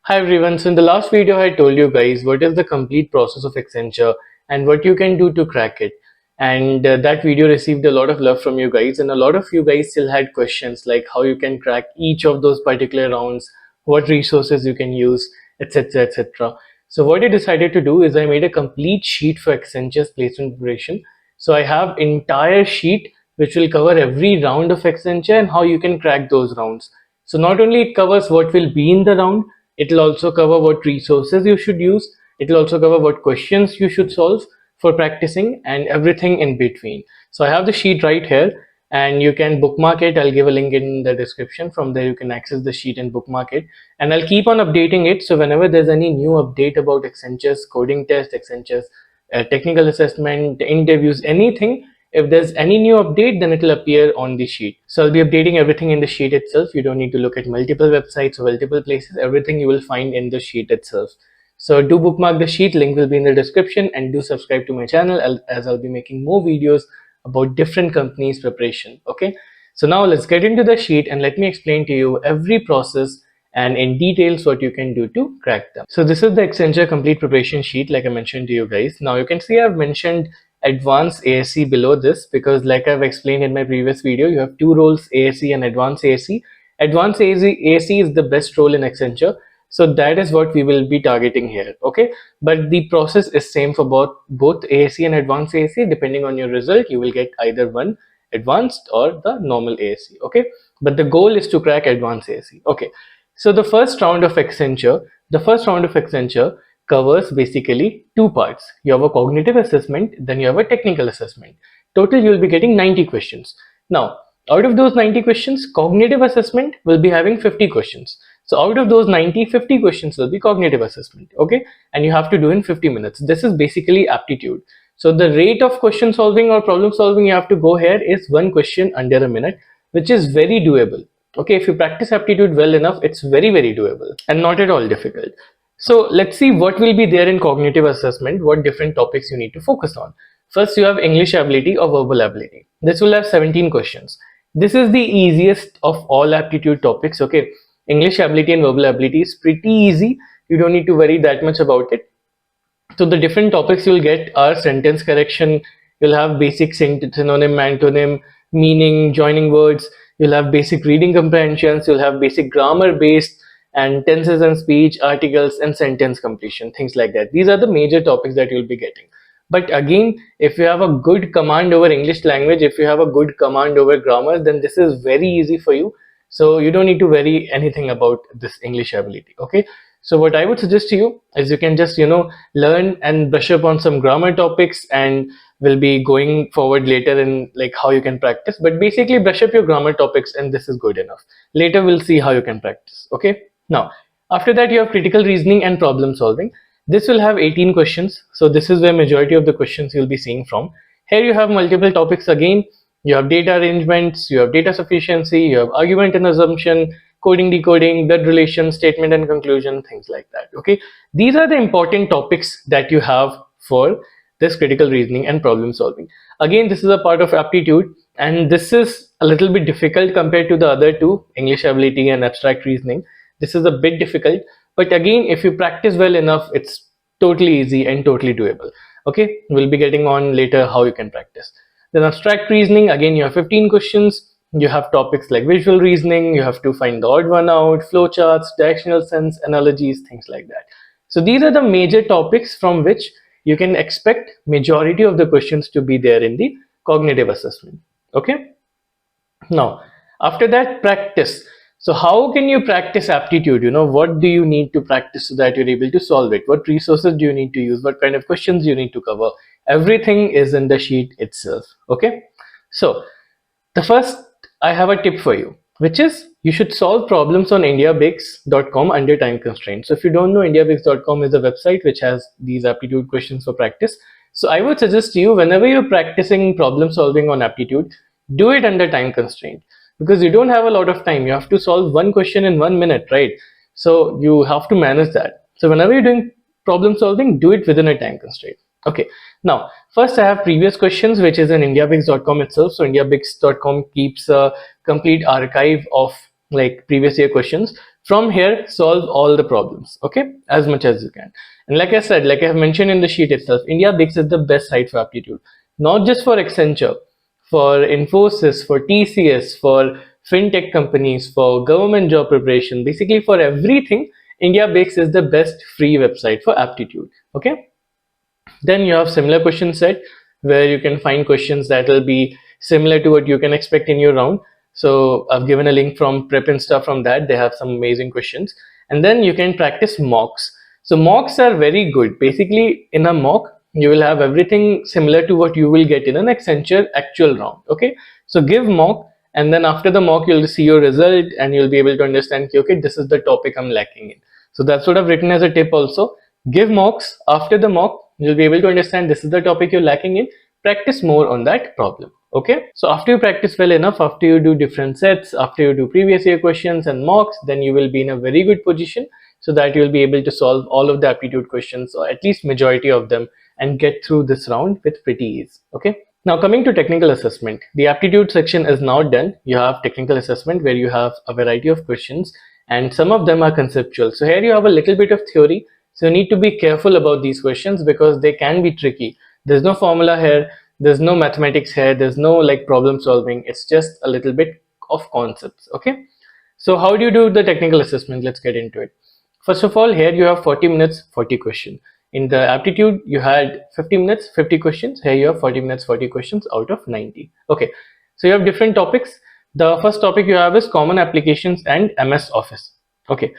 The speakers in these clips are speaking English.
Hi everyone, so in the last video I told you guys what is the complete process of Accenture and what you can do to crack it. And that video received a lot of love from you guys, and a lot of you guys still had questions like how you can crack each of those particular rounds, what resources you can use, etc, etc. So what I decided to do is I made a complete sheet for Accenture's placement preparation. So I have entire sheet which will cover every round of Accenture and how you can crack those rounds. So not only it covers what will be in the round, it will also cover what resources you should use. It will also cover what questions you should solve for practicing and everything in between. So I have the sheet right here and you can bookmark it. I'll give a link in the description. From there you can access the sheet and bookmark it. And I'll keep on updating it. So whenever there's any new update about Accenture's coding test, Accenture's technical assessment, interviews, anything, if there's any new update, then it will appear on the sheet. So I'll be updating everything in the sheet itself. You don't need to look at multiple websites or multiple places. Everything you will find in the sheet itself. So do bookmark the sheet, link will be in the description, and do subscribe to my channel as I'll be making more videos about different companies preparation. Okay, so now let's get into the sheet and let me explain to you every process and in details what you can do to crack them. So this is the Accenture complete preparation sheet like I mentioned to you guys. Now you can see I've mentioned advanced AASE below this because like I've explained in my previous video, you have two roles, AASE and advanced AASE. Advanced AASE is the best role in Accenture. So that is what we will be targeting here. Okay, but the process is same for both AASE and advanced AASE. Depending on your result, you will get either one, advanced or the normal AASE. Okay, but the goal is to crack advanced AASE. Okay, so the first round of Accenture covers basically two parts. You have a cognitive assessment, then you have a technical assessment. Total, you will be getting 90 questions. Now, out of those 90 questions, cognitive assessment will be having 50 questions. So out of those 90, 50 questions will be cognitive assessment, okay? And you have to do in 50 minutes. This is basically aptitude. So the rate of question solving or problem solving you have to go here is one question under a minute, which is very doable. Okay, if you practice aptitude well enough, it's very, very doable and not at all difficult. So let's see what will be there in cognitive assessment, what different topics you need to focus on. First, you have English ability or verbal ability. This will have 17 questions. This is the easiest of all aptitude topics, okay? English ability and verbal ability is pretty easy. You don't need to worry that much about it. So the different topics you'll get are sentence correction, you'll have basic synonym, antonym, meaning, joining words, you'll have basic reading comprehensions, you'll have basic grammar based and tenses and speech, articles and sentence completion, things like that. These are the major topics that you'll be getting. But again, if you have a good command over English language, if you have a good command over grammar, then this is very easy for you. So you don't need to worry anything about this English ability. Okay, so what I would suggest to you is you can just learn and brush up on some grammar topics, and we'll be going forward later in like how you can practice. But basically brush up your grammar topics and this is good enough. Later we'll see how you can practice. Okay, now after that you have critical reasoning and problem solving. This will have 18 questions. So this is where majority of the questions you'll be seeing from. Here you have multiple topics again. You have data arrangements, you have data sufficiency, you have argument and assumption, coding, decoding, blood relation, statement and conclusion, things like that. Okay, these are the important topics that you have for this critical reasoning and problem solving. Again, this is a part of aptitude, and this is a little bit difficult compared to the other two, English ability and abstract reasoning. This is a bit difficult, but again, if you practice well enough, it's totally easy and totally doable. Okay, we'll be getting on later how you can practice. Then abstract reasoning, again you have 15 questions. You have topics like visual reasoning, you have to find the odd one out, flowcharts, directional sense, analogies, things like that. So these are the major topics from which you can expect majority of the questions to be there in the cognitive assessment. Okay, now after that, practice. So how can you practice aptitude? What do you need to practice so that you're able to solve it? What resources do you need to use? What kind of questions you need to cover? Everything is in the sheet itself. Okay, so the first, I have a tip for you, which is you should solve problems on indiabix.com under time constraints. So if you don't know, indiabix.com is a website which has these aptitude questions for practice. So I would suggest you, whenever you're practicing problem solving on aptitude, do it under time constraint, because you don't have a lot of time. You have to solve one question in 1 minute, right? So you have to manage that. So whenever you're doing problem solving, do it within a time constraint. Okay, now first I have previous questions, which is in indiabix.com itself. So indiabix.com keeps a complete archive of like previous year questions. From here, solve all the problems, okay, as much as you can. And like I said, like I have mentioned in the sheet itself, India Bix is the best site for aptitude, not just for Accenture, for Infosys, for TCS, for fintech companies, for government job preparation, basically for everything. India Bix is the best free website for aptitude, okay. Then you have similar question set where you can find questions that will be similar to what you can expect in your round. So I've given a link from Prep Insta from that. They have some amazing questions. And then you can practice mocks. So mocks are very good. Basically, in a mock, you will have everything similar to what you will get in an Accenture actual round. Okay. So give mock, and then after the mock, you'll see your result and you'll be able to understand, okay, this is the topic I'm lacking in. So that's what I've written as a tip also. Give mocks. After the mock, you'll be able to understand this is the topic you're lacking in. Practice more on that problem. Okay, so after you practice well enough, after you do different sets, after you do previous year questions and mocks, then you will be in a very good position so that you'll be able to solve all of the aptitude questions, or at least majority of them, and get through this round with pretty ease. Okay, now coming to technical assessment, the aptitude section is now done. You have technical assessment where you have a variety of questions and some of them are conceptual. So here you have a little bit of theory. So you need to be careful about these questions because they can be tricky. There's no formula here, there's no mathematics here, there's no like problem solving. It's just a little bit of concepts. Okay. So how do you do the technical assessment? Let's get into it. First of all, here you have 40 minutes, 40 questions. In the aptitude, you had 50 minutes, 50 questions. Here you have 40 minutes, 40 questions out of 90. Okay. So you have different topics. The first topic you have is common applications and MS Office. Okay,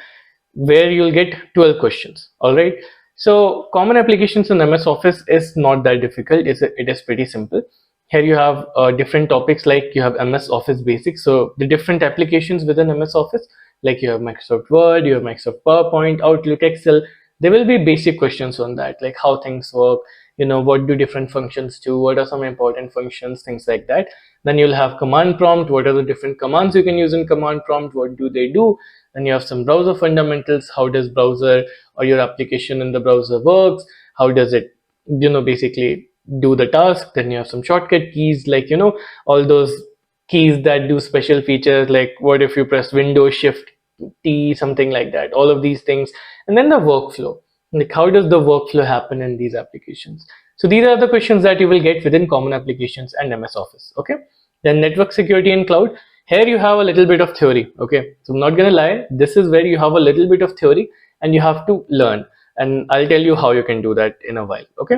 where you'll get 12 questions. All right. So common applications in MS Office is not that difficult. It is pretty simple. Here you have different topics, like you have MS Office Basics. So the different applications within MS Office, like you have Microsoft Word, you have Microsoft PowerPoint, Outlook, Excel. There will be basic questions on that, like how things work, what do different functions do, what are some important functions, things like that. Then you'll have command prompt, what are the different commands you can use in command prompt, what do they do. Then you have some browser fundamentals, how does browser or your application in the browser works, how does it basically do the task. Then you have some shortcut keys, like all those keys that do special features, like what if you press Windows Shift T, something like that, all of these things. And then the workflow, like how does the workflow happen in these applications. So these are the questions that you will get within common applications and MS Office. Okay. Then network security and cloud, here you have a little bit of theory. Okay, so I'm not gonna lie, this is where you have a little bit of theory and you have to learn, and I'll tell you how you can do that in a while. Okay,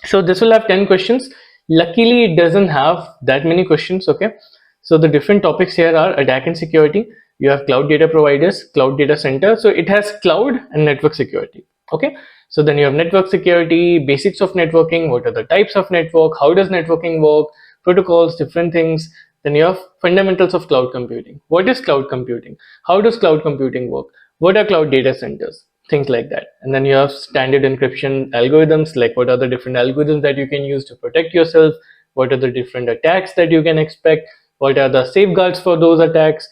so this will have 10 questions. Luckily it doesn't have that many questions. Okay, so the different topics here are attack and security, you have cloud data providers, cloud data center, so it has cloud and network security. Okay, so then you have network security, basics of networking, what are the types of network, how does networking work, protocols, different things. Then you have fundamentals of cloud computing, what is cloud computing, how does cloud computing work, what are cloud data centers, things like that. And then you have standard encryption algorithms, like what are the different algorithms that you can use to protect yourself, what are the different attacks that you can expect, what are the safeguards for those attacks,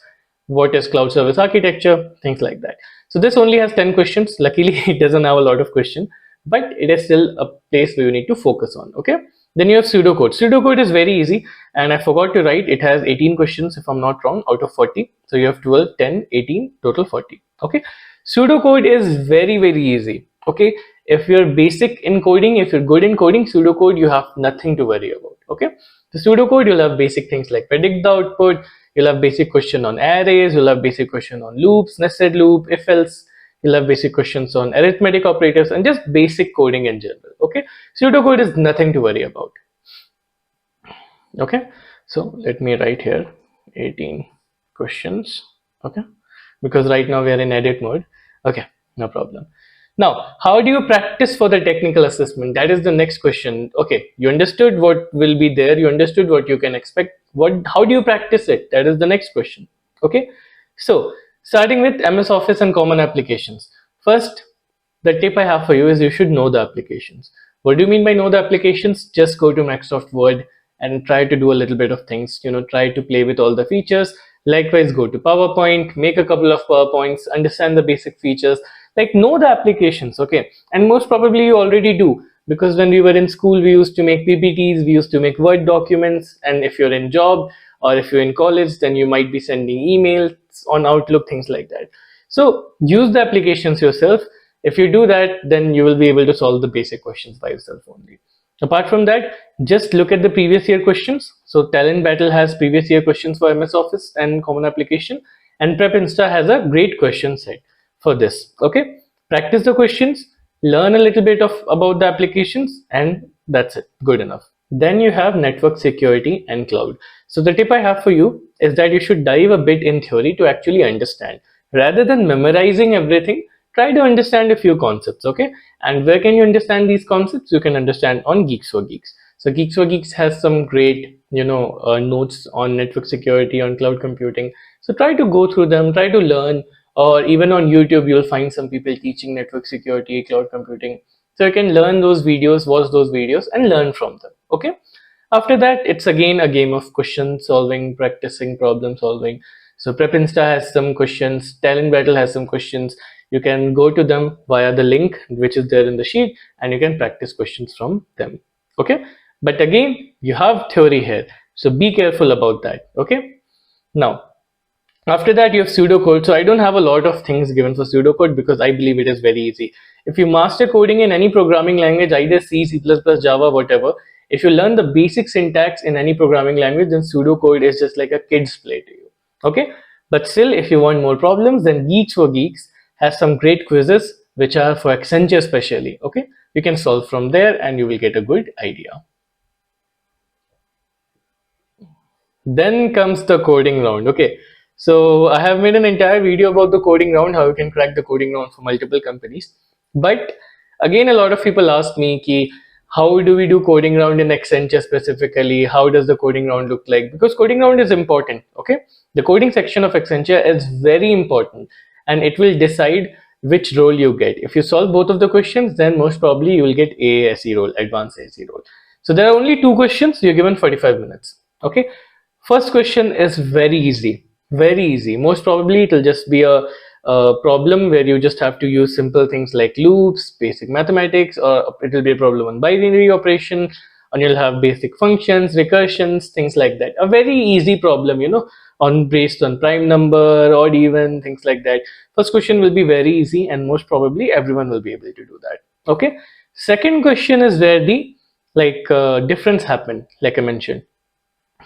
what is cloud service architecture, things like that. So this only has 10 questions. Luckily it doesn't have a lot of questions, but it is still a place where you need to focus on. Okay, then you have pseudocode. Pseudocode is very easy, and I forgot to write, it has 18 questions if I'm not wrong out of 40. So you have 12, 10, 18, total 40. Okay, pseudocode is very easy. Okay, if you're basic in coding, if you're good in coding, pseudocode you have nothing to worry about. Okay, the pseudocode, you'll have basic things like predict the output, you'll have basic question on arrays, you'll have basic question on loops, nested loop, if else, you'll have basic questions on arithmetic operators, and just basic coding in general. Okay, pseudocode is nothing to worry about. Okay, so let me write here 18 questions. Okay, because right now we are in edit mode. Okay, no problem. Now, how do you practice for the technical assessment? That is the next question. Okay, you understood what will be there, you understood what you can expect. How do you practice it? That is the next question. Okay, so starting with MS Office and common applications. First, the tip I have for you is you should know the applications. What do you mean by know the applications? Just go to Microsoft Word and try to do a little bit of things, try to play with all the features. Likewise, go to PowerPoint, make a couple of PowerPoints, understand the basic features, like know the applications. Okay, and most probably you already do, because when we were in school we used to make PPTs, we used to make Word documents, and if you're in job or if you're in college, then you might be sending emails on Outlook, things like that. So use the applications yourself. If you do that, then you will be able to solve the basic questions by yourself only. Apart from that, just look at the previous year questions. So Talent Battle has previous year questions for MS Office and Common Application, and Prep Insta has a great question set for this. Okay, practice the questions, learn a little bit of about the applications, and that's it. Good enough. Then you have network security and cloud. So the tip I have for you is that you should dive a bit in theory to actually understand. Rather than memorizing everything, try to understand a few concepts, okay? And where can you understand these concepts? You can understand on Geeks for Geeks. So Geeks for Geeks has some great, notes on network security, on cloud computing. So try to go through them, try to learn, or even on YouTube, you'll find some people teaching network security, cloud computing. So you can learn those videos, watch those videos, and learn from them, okay? After that, it's again a game of question solving, practicing problem solving. So Prep Insta has some questions, Talent Battle has some questions. You can go to them via the link which is there in the sheet, and you can practice questions from them. Okay, but again, you have theory here, so be careful about that. Okay, now after that, you have pseudocode. So I don't have a lot of things given for pseudocode because I believe it is very easy. If you master coding in any programming language, either C, C++, Java, whatever, if you learn the basic syntax in any programming language, then pseudocode is just like a kid's play to you. Okay? But still, if you want more problems, then Geeks for Geeks has some great quizzes which are for Accenture especially. Okay? You can solve from there and you will get a good idea. Then comes the coding round. Okay, so I have made an entire video about the coding round, how you can crack the coding round for multiple companies. But again, a lot of people ask me, ki, how do we do coding round in Accenture specifically? How does the coding round look like? Because coding round is important. Okay, the coding section of Accenture is very important, and it will decide which role you get. If you solve both of the questions, then most probably you will get AASE role, Advanced AASE role. So there are only two questions. You're given 45 minutes. Okay, first question is very easy, very easy. Most probably it will just be a problem where you just have to use simple things like loops, basic mathematics, or it will be a problem on binary operation, and you'll have basic functions, recursions, things like that. A very easy problem, on based on prime number, odd even, things like that. First question will be very easy, and most probably everyone will be able to do that. Okay. Second question is where the difference happen, like I mentioned.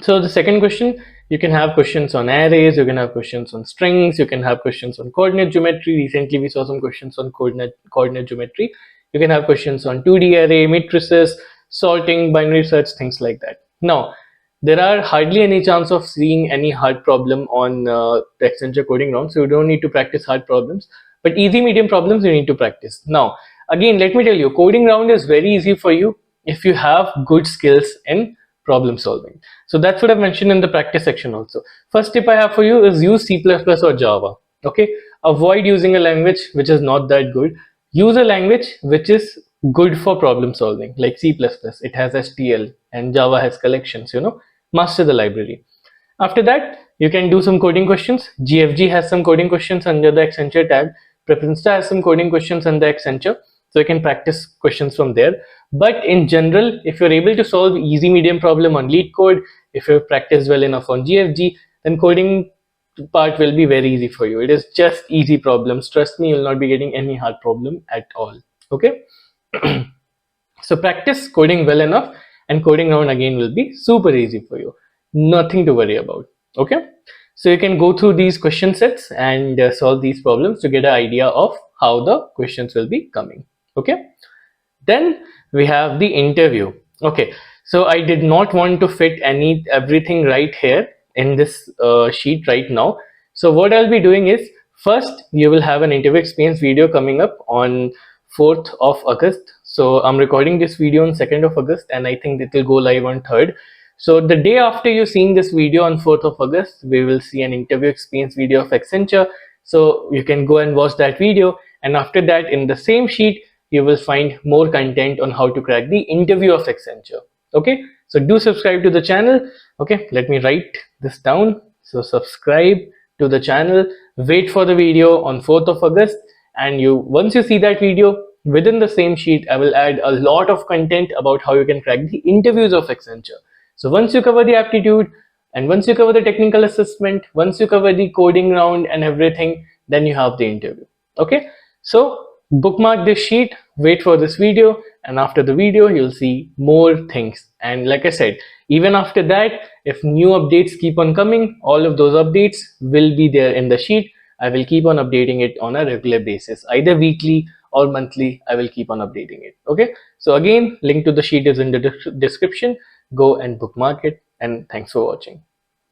So the second question, you can have questions on arrays, you can have questions on strings, you can have questions on coordinate geometry. Recently, we saw some questions on coordinate geometry. You can have questions on 2D array, matrices, sorting, binary search, things like that. Now, there are hardly any chance of seeing any hard problem on the Accenture coding round, so you don't need to practice hard problems. But easy, medium problems you need to practice. Now, again, let me tell you, coding round is very easy for you if you have good skills in problem solving. So that's what I've mentioned in the practice section also. First tip I have for you is use C++ or Java. Okay, avoid using a language which is not that good. Use a language which is good for problem solving, like C++. It has STL and Java has collections. Master the library. After that, you can do some coding questions. GFG has some coding questions under the Accenture tab. Preferensta has some coding questions under Accenture. So you can practice questions from there. But in general, if you're able to solve easy medium problem on lead code, if you've practiced well enough on GFG, then coding part will be very easy for you. It is just easy problems. Trust me, you'll not be getting any hard problem at all. Okay. So practice coding well enough, and coding round again will be super easy for you. Nothing to worry about. Okay. So you can go through these question sets and solve these problems to get an idea of how the questions will be coming. Okay. Then we have the interview. Okay, so I did not want to fit everything right here in this sheet right now. So what I'll be doing is, first you will have an interview experience video coming up on 4th of August. So I'm recording this video on 2nd of August, and I think it will go live on 3rd. So the day after you seeing this video on 4th of August, we will see an interview experience video of Accenture. So you can go and watch that video, and after that in the same sheet you will find more content on how to crack the interview of Accenture. Okay, so do subscribe to the channel. Okay, let me write this down. So subscribe to the channel, wait for the video on 4th of August, and once you see that video, within the same sheet I will add a lot of content about how you can crack the interviews of Accenture. So once you cover the aptitude, and once you cover the technical assessment, once you cover the coding round and everything, then you have the interview. Okay, so bookmark this sheet, wait for this video, and after the video you'll see more things. And like I said, even after that, if new updates keep on coming, all of those updates will be there in the sheet. I will keep on updating it on a regular basis, either weekly or monthly. I will keep on updating it. Okay, so again, link to the sheet is in the description. Go and bookmark it, and thanks for watching.